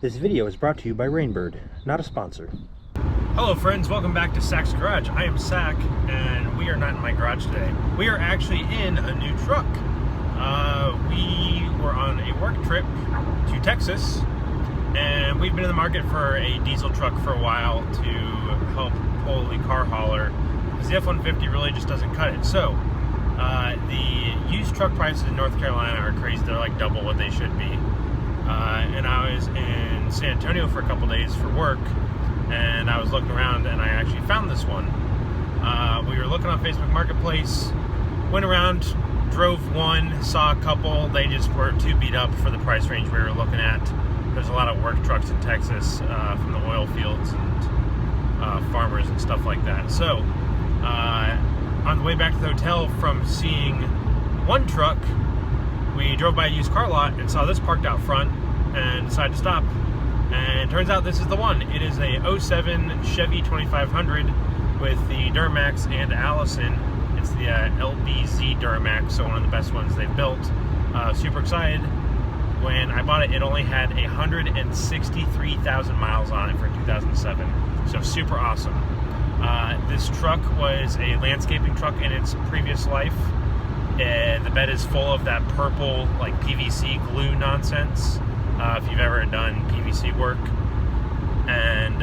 This video is brought to you by Rainbird, not a sponsor. Hello friends, welcome back to Sack's Garage. I am Sack, and we are not in my garage today. We are actually in a new truck. We were on a work trip to Texas, and we've been in the market for a diesel truck for a while to help pull the car hauler, because the F-150 really just doesn't cut it. So, the used truck prices in North Carolina are crazy. They're like double what they should be. And I was in San Antonio for a couple days for work, and I was looking around and I actually found this one. We were looking on Facebook Marketplace, went around, drove one, saw a couple. They just were too beat up for the price range we were looking at. There's a lot of work trucks in Texas from the oil fields and farmers and stuff like that. So on the way back to the hotel from seeing one truck, we drove by a used car lot and saw this parked out front and decided to stop. And it turns out this is the one. It is a 07 Chevy 2500 with the Duramax and Allison. It's the LBZ Duramax, so one of the best ones they've built. Super excited. When I bought it, it only had 163,000 miles on it for 2007. So super awesome. This truck was a landscaping truck in its previous life. The bed is full of that purple, like PVC glue nonsense, if you've ever done PVC work. And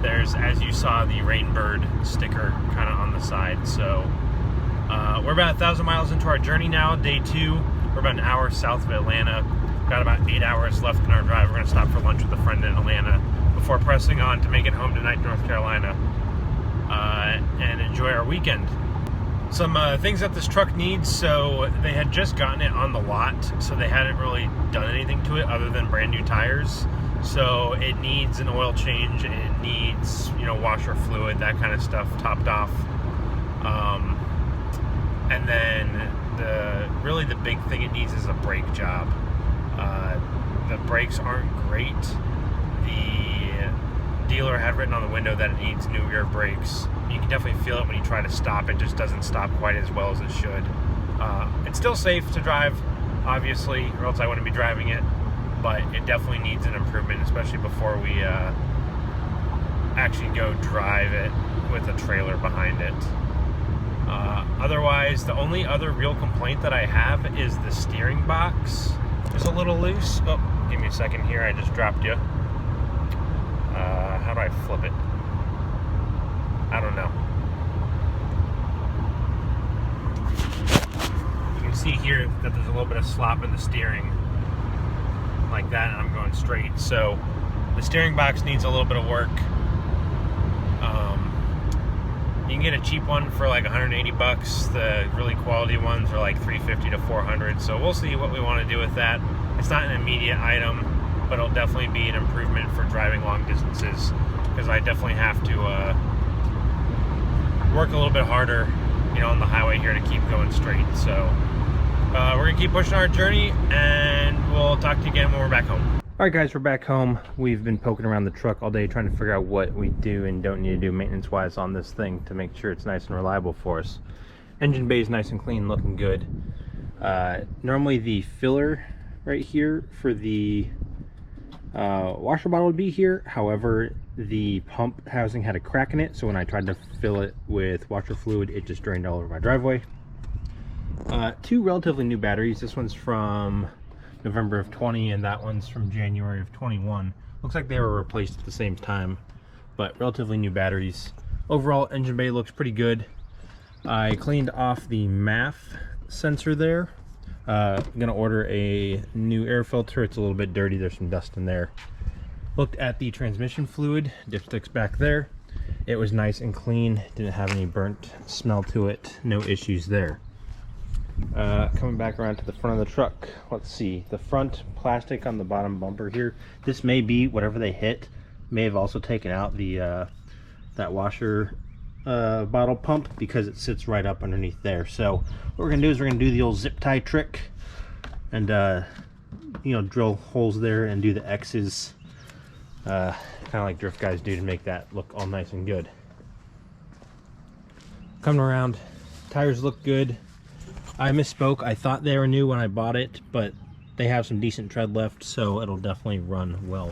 there's, as you saw, the Rainbird sticker kind of on the side. So we're about 1,000 miles into our journey now, day 2. We're about an hour south of Atlanta. Got about 8 hours left in our drive. We're going to stop for lunch with a friend in Atlanta before pressing on to make it home tonight to North Carolina and enjoy our weekend. Some things that this truck needs. So they had just gotten it on the lot, so they hadn't really done anything to it other than brand new tires. So it needs an oil change, it needs, you know, washer fluid, that kind of stuff topped off. And then really the big thing it needs is a brake job. The brakes aren't great. The dealer had written on the window that it needs new rear brakes. You can definitely feel it when you try to stop. It just doesn't stop quite as well as it should. It's still safe to drive, obviously, or else I wouldn't be driving it, but it definitely needs an improvement, especially before we actually go drive it with a trailer behind it. Otherwise, the only other real complaint that I have is the steering box is a little loose. Oh, give me a second here, I just dropped you. How do I flip it? I don't know. You can see here that there's a little bit of slop in the steering, like that, and I'm going straight. So the steering box needs a little bit of work. You can get a cheap one for like 180 bucks. The really quality ones are like 350 to 400. So we'll see what we want to do with that. It's not an immediate item, but it'll definitely be an improvement for driving long distances, because I definitely have to work a little bit harder, you know, on the highway here to keep going straight. So we're gonna keep pushing our journey, and we'll talk to you again when we're back home. Alright guys, we're back home. We've been poking around the truck all day trying to figure out what we do and don't need to do maintenance wise on this thing to make sure it's nice and reliable for us. Engine bay is nice and clean, looking good. Normally the filler right here for the washer bottle would be here. However, the pump housing had a crack in it, so when I tried to fill it with washer fluid, it just drained all over my driveway. 2 relatively new batteries. This one's from November of 20 and that one's from January of 21. Looks like they were replaced at the same time, but relatively new batteries. Overall, engine bay looks pretty good. I cleaned off the MAF sensor there. I'm gonna order a new air filter. It's a little bit dirty, there's some dust in there. Looked at the transmission fluid, dipsticks back there. It was nice and clean, didn't have any burnt smell to it, no issues there. Coming back around to the front of the truck, let's see, the front plastic on the bottom bumper here, this may be whatever they hit, may have also taken out the that washer bottle pump, because it sits right up underneath there. So what we're gonna do is we're gonna do the old zip tie trick and you know, drill holes there and do the X's, kind of like drift guys do, to make that look all nice and good. Coming around, tires look good. I misspoke, I thought they were new when I bought it, but they have some decent tread left, so it'll definitely run well.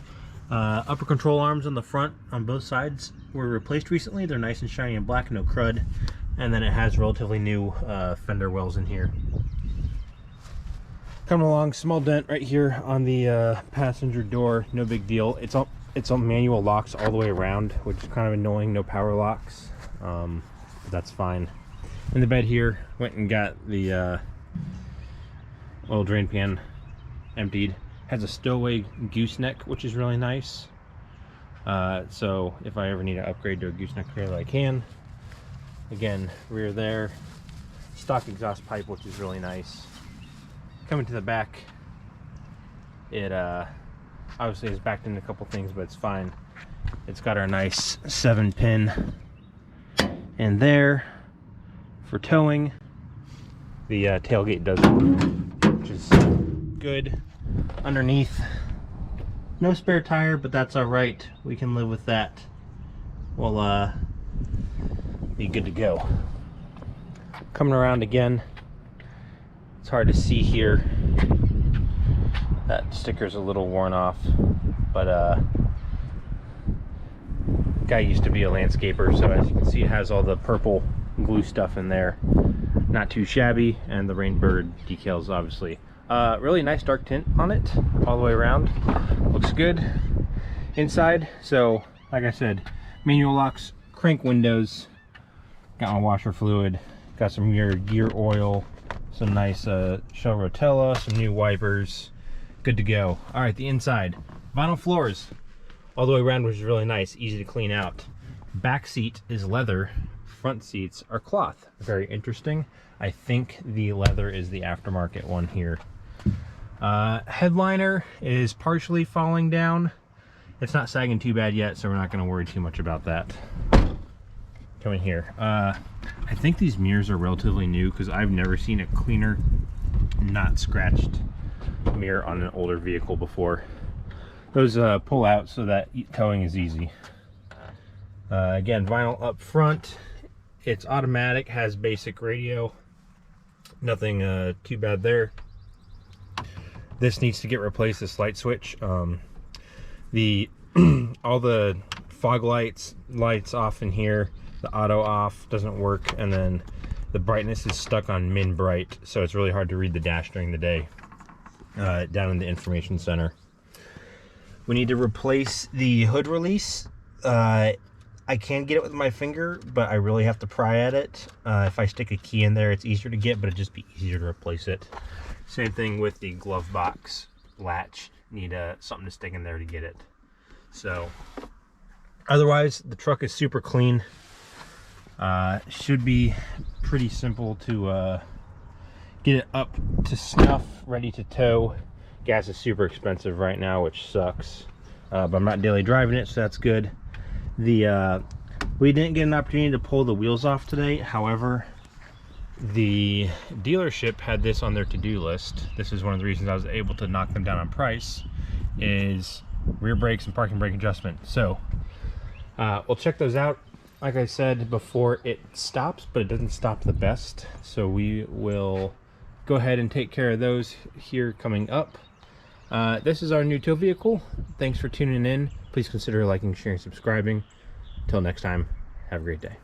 Upper control arms on the front on both sides were replaced recently. They're nice and shiny and black, no crud. And then it has relatively new fender wells in here. Coming along, small dent right here on the passenger door, no big deal. It's on manual locks all the way around, which is kind of annoying, no power locks. But that's fine. In the bed here, went and got the oil drain pan emptied. Has a stowaway gooseneck, which is really nice. So if I ever need to upgrade to a gooseneck trailer, I can. Again, rear there. Stock exhaust pipe, which is really nice. Coming to the back, it obviously is backed into a couple things, but it's fine. It's got our nice 7-pin in there for towing. The tailgate does work, which is good. Underneath, no spare tire, but that's all right. We can live with that. We'll be good to go. Coming around again, it's hard to see here. That sticker's a little worn off, but guy used to be a landscaper, so as you can see, it has all the purple glue stuff in there. Not too shabby, and the Rainbird decals, obviously. Really nice dark tint on it all the way around. Looks good inside. So like I said, manual locks, crank windows, got my washer fluid, got some gear oil, some nice Shell Rotella, some new wipers, good to go. All right, the inside, vinyl floors all the way around, which is really nice, easy to clean out. Back seat is leather, front seats are cloth. Very interesting. I think the leather is the aftermarket one here. Headliner is partially falling down. It's not sagging too bad yet, so we're not going to worry too much about that. Coming here, I think these mirrors are relatively new because I've never seen a cleaner, not scratched mirror on an older vehicle before. Those pull out so that towing is easy. Again, vinyl up front. It's automatic, has basic radio. Nothing too bad there. This needs to get replaced, this light switch. The all the fog lights off in here, the auto off doesn't work, and then the brightness is stuck on min bright, so it's really hard to read the dash during the day down in the information center. We need to replace the hood release. I can get it with my finger, but I really have to pry at it. If I stick a key in there, it's easier to get, but it'd just be easier to replace it. Same thing with the glove box latch. Need something to stick in there to get it. So, otherwise, the truck is super clean. Should be pretty simple to get it up to snuff, ready to tow. Gas is super expensive right now, which sucks. But I'm not daily driving it, so that's good. We didn't get an opportunity to pull the wheels off today. However, the dealership had this on their to-do list. This is one of the reasons I was able to knock them down on price, is rear brakes and parking brake adjustment. So we'll check those out, like I said before, it stops, but it doesn't stop the best. So we will go ahead and take care of those here coming up. This is our new tow vehicle. Thanks for tuning in. Please consider liking, sharing, subscribing. Until next time, have a great day.